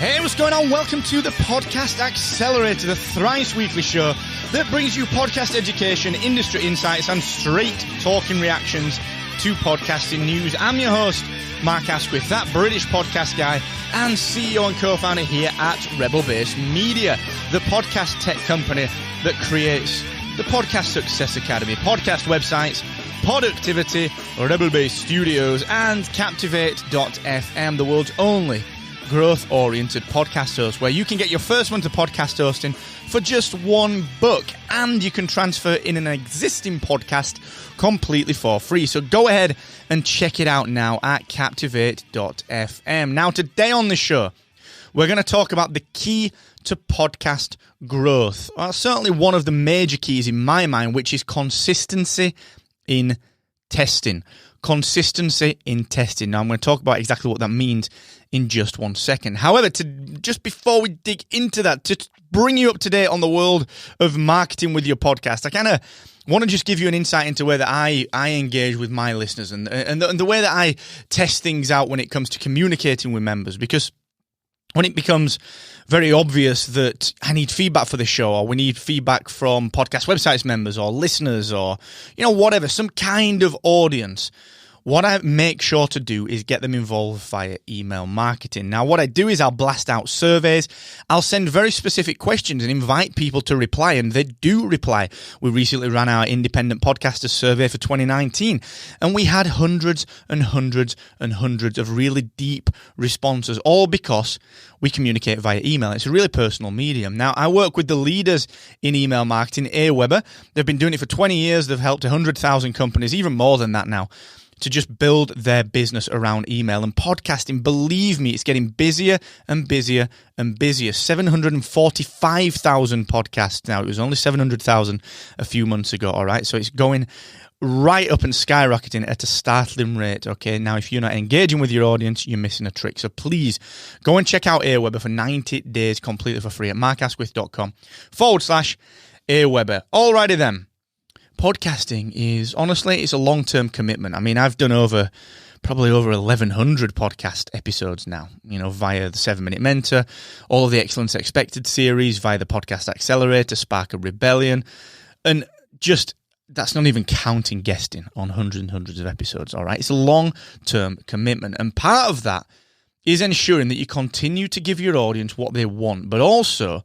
Hey, what's going on? Welcome to the Podcast Accelerator, the thrice-weekly show that brings you podcast education, industry insights, and straight talking reactions to podcasting news. I'm your host, Mark Asquith, that British podcast guy and CEO and co-founder here at Rebel Base Media, the podcast tech company that creates the Podcast Success Academy, podcast websites, Productivity, Rebel Base Studios, and Captivate.fm, the world's only growth-oriented podcast host, where you can get your first one to podcast hosting for just $1, and you can transfer in an existing podcast completely for free. So go ahead and check it out now at Captivate.fm. Now, today on the show, we're going to talk about the key to podcast growth. Certainly one of the major keys in my mind, which is consistency in testing. Consistency in testing. Now, I'm going to talk about exactly what that means in just 1 second. However, just before we dig into that, to bring you up to date on the world of marketing with your podcast, I kind of want to just give you an insight into where that I engage with my listeners and the way that I test things out when it comes to communicating with members. Because when it becomes very obvious that I need feedback for the show, or we need feedback from podcast websites members or listeners or, whatever, some kind of audience, what I make sure to do is get them involved via email marketing. Now, what I do is I'll blast out surveys. I'll send very specific questions and invite people to reply, and they do reply. We recently ran our independent podcasters survey for 2019, and we had hundreds and hundreds and hundreds of really deep responses, all because we communicate via email. It's a really personal medium. Now, I work with the leaders in email marketing, AWeber. They've been doing it for 20 years. They've helped 100,000 companies, even more than that now, to just build their business around email. And podcasting, believe me, it's getting busier and busier and busier. 745,000 podcasts now. It was only 700,000 a few months ago, all right? So it's going right up and skyrocketing at a startling rate, okay? Now, if you're not engaging with your audience, you're missing a trick. So please go and check out AWeber for 90 days completely for free at markasquith.com/AWeber. Alrighty then. Podcasting is, honestly, it's a long-term commitment. I mean, I've done probably over 1,100 podcast episodes now, via the 7-Minute Mentor, all of the Excellence Expected series, via the Podcast Accelerator, Spark of Rebellion, and just, that's not even counting guesting on hundreds and hundreds of episodes, all right? It's a long-term commitment, and part of that is ensuring that you continue to give your audience what they want, but also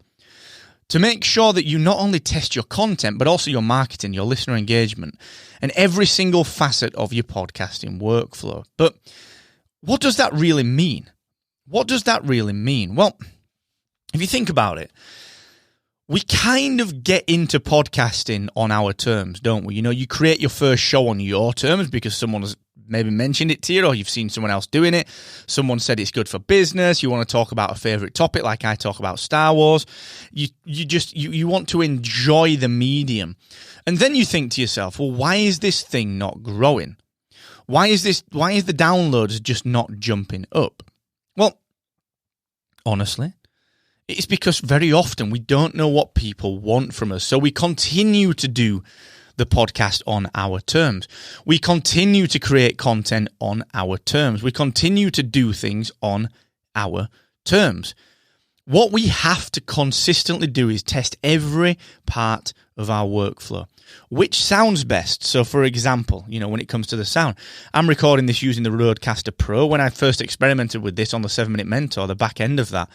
to make sure that you not only test your content, but also your marketing, your listener engagement, and every single facet of your podcasting workflow. But what does that really mean? What does that really mean? Well, if you think about it, we kind of get into podcasting on our terms, don't we? You create your first show on your terms because someone has maybe mentioned it to you, or you've seen someone else doing it. Someone said it's good for business. You want to talk about a favorite topic, like I talk about Star Wars. You want to enjoy the medium. And then you think to yourself, well, why is this thing not growing? Why is the downloads just not jumping up? Well, honestly, it's because very often we don't know what people want from us. So we continue to do the podcast on our terms. We continue to create content on our terms. We continue to do things on our terms. What we have to consistently do is test every part of our workflow. Which sounds best? So, for example, when it comes to the sound, I'm recording this using the Rodecaster Pro. When I first experimented with this on the 7-Minute Mentor, the back end of that,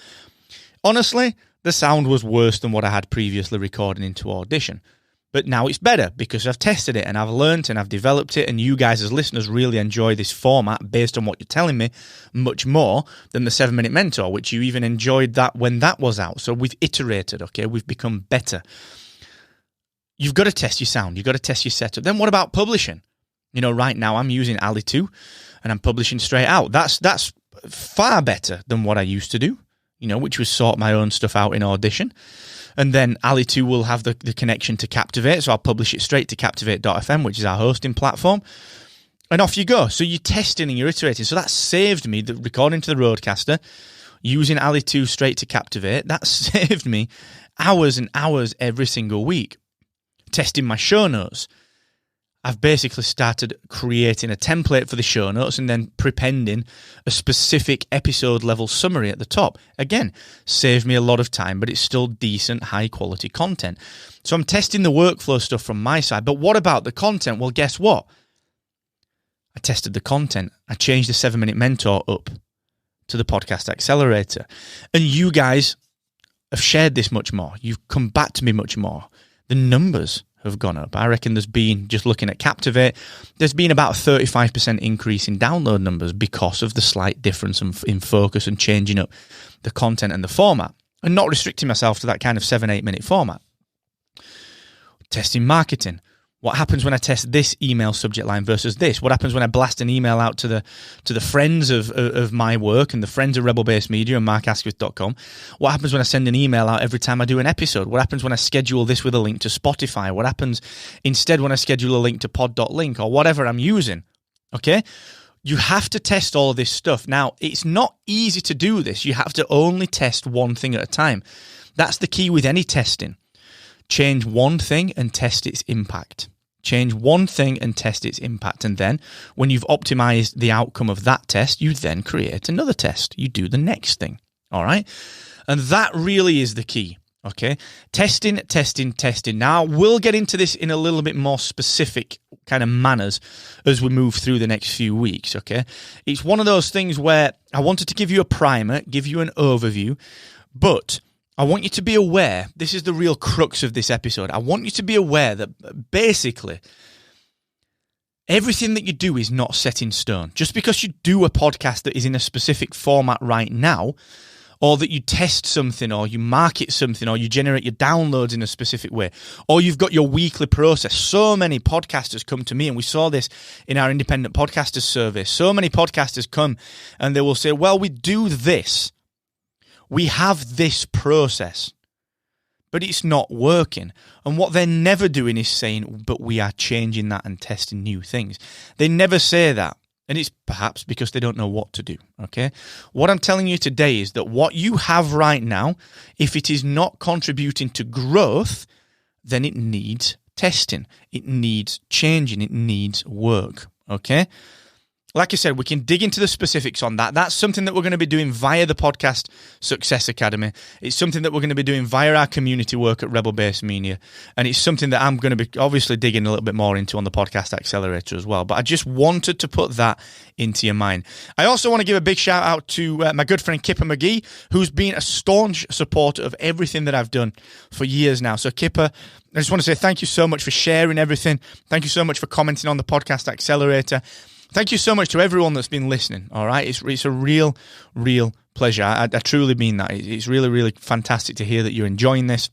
honestly, the sound was worse than what I had previously recorded into Audition. But now it's better because I've tested it and I've learned and I've developed it, and you guys as listeners really enjoy this format based on what you're telling me much more than the 7-Minute Mentor, which you even enjoyed that when that was out. So we've iterated, okay? We've become better. You've got to test your sound. You've got to test your setup. Then what about publishing? Right now I'm using Ali 2 and I'm publishing straight out. That's far better than what I used to do, which was sort my own stuff out in Audition. And then Ali 2 will have the connection to Captivate, so I'll publish it straight to Captivate.fm, which is our hosting platform. And off you go. So you're testing and you're iterating. So that saved me, the recording to the Rodecaster, using Ali 2 straight to Captivate. That saved me hours and hours every single week. Testing my show notes. I've basically started creating a template for the show notes and then prepending a specific episode level summary at the top. Again, saved me a lot of time, but it's still decent, high quality content. So I'm testing the workflow stuff from my side. But what about the content? Well, guess what? I tested the content. I changed the 7-Minute Mentor up to the Podcast Accelerator. And you guys have shared this much more. You've come back to me much more. The numbers have gone up. I reckon there's been, just looking at Captivate, there's been about a 35% increase in download numbers because of the slight difference in focus and changing up the content and the format and not restricting myself to that kind of 7-8 minute format. Testing marketing. What happens when I test this email subject line versus this? What happens when I blast an email out to the friends of my work and the friends of Rebel Based Media and markasquith.com? What happens when I send an email out every time I do an episode? What happens when I schedule this with a link to Spotify? What happens instead when I schedule a link to pod.link or whatever I'm using? Okay? You have to test all of this stuff. Now, it's not easy to do this. You have to only test one thing at a time. That's the key with any testing. Change one thing and test its impact. Change one thing and test its impact. And then when you've optimized the outcome of that test, you then create another test. You do the next thing. All right. And that really is the key. Okay. Testing. Now we'll get into this in a little bit more specific kind of manners as we move through the next few weeks. Okay. It's one of those things where I wanted to give you a primer, give you an overview, but I want you to be aware, this is the real crux of this episode. I want you to be aware that basically everything that you do is not set in stone. Just because you do a podcast that is in a specific format right now, or that you test something, or you market something, or you generate your downloads in a specific way, or you've got your weekly process. So many podcasters come to me, and we saw this in our independent podcasters survey. So many podcasters come and they will say, well, we do this. We have this process, but it's not working. And what they're never doing is saying, but we are changing that and testing new things. They never say that. And it's perhaps because they don't know what to do, okay? What I'm telling you today is that what you have right now, if it is not contributing to growth, then it needs testing. It needs changing. It needs work, okay? Like I said, we can dig into the specifics on that. That's something that we're going to be doing via the Podcast Success Academy. It's something that we're going to be doing via our community work at Rebel Based Media. And it's something that I'm going to be obviously digging a little bit more into on the Podcast Accelerator as well. But I just wanted to put that into your mind. I also want to give a big shout out to my good friend Kipper McGee, who's been a staunch supporter of everything that I've done for years now. So Kipper, I just want to say thank you so much for sharing everything. Thank you so much for commenting on the Podcast Accelerator. Thank you so much to everyone that's been listening, all right? It's a real pleasure. I truly mean that. It's really fantastic to hear that you're enjoying this.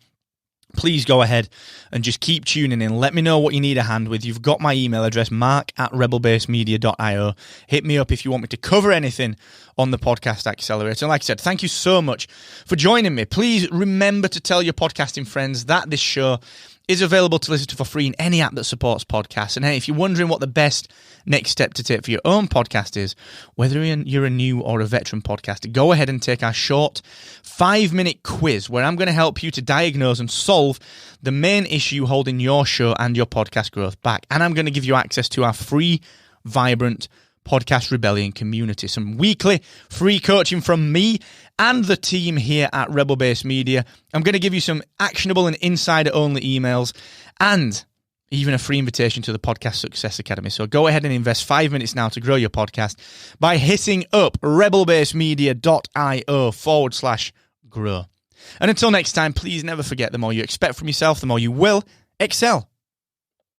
Please go ahead and just keep tuning in. Let me know what you need a hand with. You've got my email address, mark@rebelbasedmedia.io. Hit me up if you want me to cover anything on the Podcast Accelerator. And like I said, thank you so much for joining me. Please remember to tell your podcasting friends that this show is available to listen to for free in any app that supports podcasts. And hey, if you're wondering what the best next step to take for your own podcast is, whether you're a new or a veteran podcaster, go ahead and take our short 5-minute quiz where I'm going to help you to diagnose and solve the main issue holding your show and your podcast growth back. And I'm going to give you access to our free, vibrant Podcast Rebellion community. Some weekly free coaching from me and the team here at Rebel Based Media. I'm going to give you some actionable and insider-only emails and even a free invitation to the Podcast Success Academy. So go ahead and invest 5 minutes now to grow your podcast by hitting up rebelbasedmedia.io/grow. And until next time, please never forget, the more you expect from yourself, the more you will excel.